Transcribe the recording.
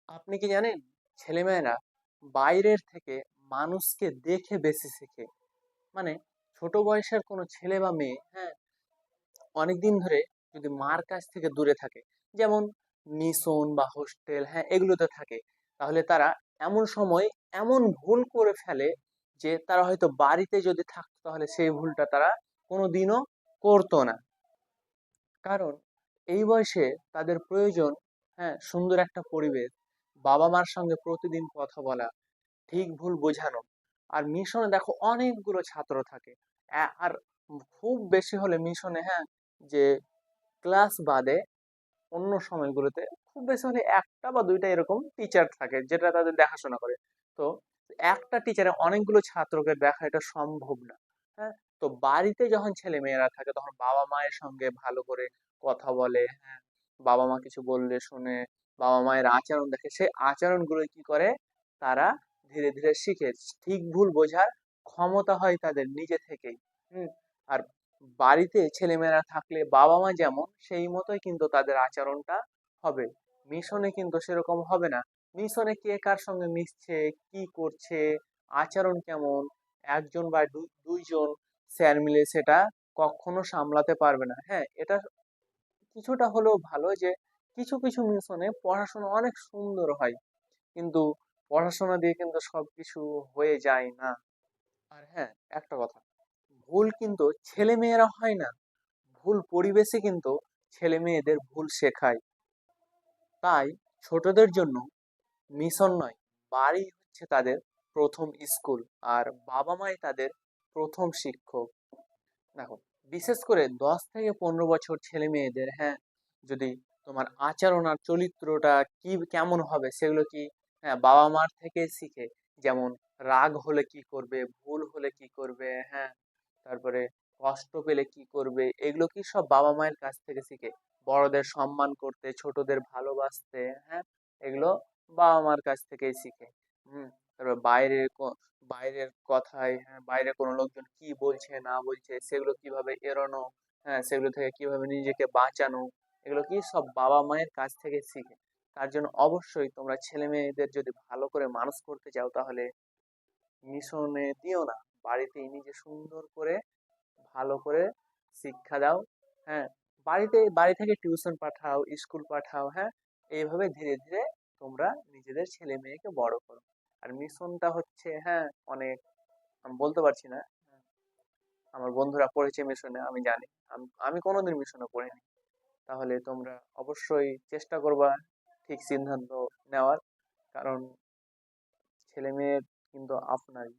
আপনি কি জানেন, ছেলেমেয়েরা বাইরের থেকে মানুষকে দেখে বেশি শেখে। মানে ছোট বয়সের কোনো ছেলে বা মেয়ে, হ্যাঁ, অনেকদিন ধরে যদি মার কাছ থেকে দূরে থাকে, যেমন মিশন বা হোস্টেল, হ্যাঁ, এগুলোতে থাকে, তাহলে তারা এমন সময় এমন ভুল করে ফেলে যে তারা হয়তো বাড়িতে যদি থাকতো তাহলে সেই ভুলটা তারা কোনোদিনও করতো না। কারণ এই বয়সে তাদের প্রয়োজন, হ্যাঁ, সুন্দর একটা পরিবেশ, বাবা মার সঙ্গে প্রতিদিন কথা বলা, ঠিক ভুল বোঝানো। আর মিশনে দেখো অনেকগুলো ছাত্র থাকে। আর খুব বেশি হলে মিশনে, হ্যাঁ, যে ক্লাস বাদে অন্য সময়গুলোতে খুব বেশি হলে একটা বা দুইটা এরকম টিচার থাকে যেটা তাদের দেখাশোনা করে। তো একটা টিচারে অনেকগুলো ছাত্রকে দেখা এটা সম্ভব না। হ্যাঁ, তো বাড়িতে যখন ছেলে মেয়েরা থাকে তখন বাবা মায়ের সঙ্গে ভালো করে কথা বলে, হ্যাঁ, বাবা মা কিছু বললে শুনে, বাবা মায়ের আচরণ দেখে, সেই আচরণগুলো কি করে তারা ধীরে ধীরে শিখে। ঠিক ভুল বোঝার ক্ষমতা হয় তাদের নিজে থেকেই। হুম। আর বাড়িতে ছেলেমেয়েরা থাকলে বাবা মা যেমন সেই মতোই কিন্তু তাদের আচরণটা হবে। মিশনে কিন্তু সেরকম হবে না। মিশনে কে কার সঙ্গে মিশছে, কি করছে, আচরণ কেমন, একজন বা দুইজন স্যার মিলে সেটা কখনো সামলাতে পারবে না। হ্যাঁ, এটা কিছুটা হলেও ভালো যে কিছু কিছু মিশনে পড়াশোনা অনেক সুন্দর হয়, কিন্তু পড়াশোনা দিয়ে কিন্তু সবকিছু হয়ে যায় না। আর হ্যাঁ, একটা কথা, ভুল কিন্তু ছেলে মেয়েরা হয় না, ভুল পরিবেশে কিন্তু ছেলে মেয়েদের ভুল শেখায়। তাই ছোটদের জন্য মিশন নয়, বাড়ি হচ্ছে তাদের প্রথম স্কুল, আর বাবা মাই তাদের প্রথম শিক্ষক। দেখো, বিশেষ করে 10 থেকে 15 বছর ছেলে মেয়েদের, হ্যাঁ, যদি তোমার আচরণ আর চরিত্রটা কি কেমন হবে সেগুলো কি, হ্যাঁ, বাবা মার থেকে শিখে। যেমন রাগ হলে কি করবে, ভুল হলে কি করবে, হ্যাঁ, তারপরে কষ্ট পেলে কি করবে, এগুলো কি সব বাবা মায়ের কাছ থেকে শিখে। বড়দের সম্মান করতে, ছোটদের ভালোবাসতে, হ্যাঁ, এগুলো বাবা মার কাছ থেকেই শিখে। তারপর বাইরের কথায়, হ্যাঁ, বাইরে কোনো লোকজন কি বলছে না বলছে সেগুলো কিভাবে এড়ানো, হ্যাঁ, সেগুলো থেকে কিভাবে নিজেকে বাঁচানো, এগুলো কি সব বাবা মায়ের কাছ থেকে শিখে। তার জন্য অবশ্যই তোমরা ছেলে মেয়েদের যদি ভালো করে মানুষ করতে চাও তাহলে মিশনে দিও না, বাড়িতেই নিজে সুন্দর করে ভালো করে শিক্ষা দাও। হ্যাঁ, বাড়ি থেকে টিউশন পাঠাও, স্কুল পাঠাও, হ্যাঁ, এইভাবে ধীরে ধীরে তোমরা নিজেদের ছেলে মেয়েকে বড় করো। আর মিশনটা হচ্ছে, হ্যাঁ, অনেক, আমি বলতে পারছি না। আমার বন্ধুরা পড়েছে মিশনে, আমি জানি। আমি কোনোদিন মিশনে পড়িনি। তাহলে তোমরা অবশ্যই চেষ্টা করবা ঠিক সিদ্ধান্ত নেওয়ার, কারণ ছেলে মেয়ে কিন্তু আপনারই।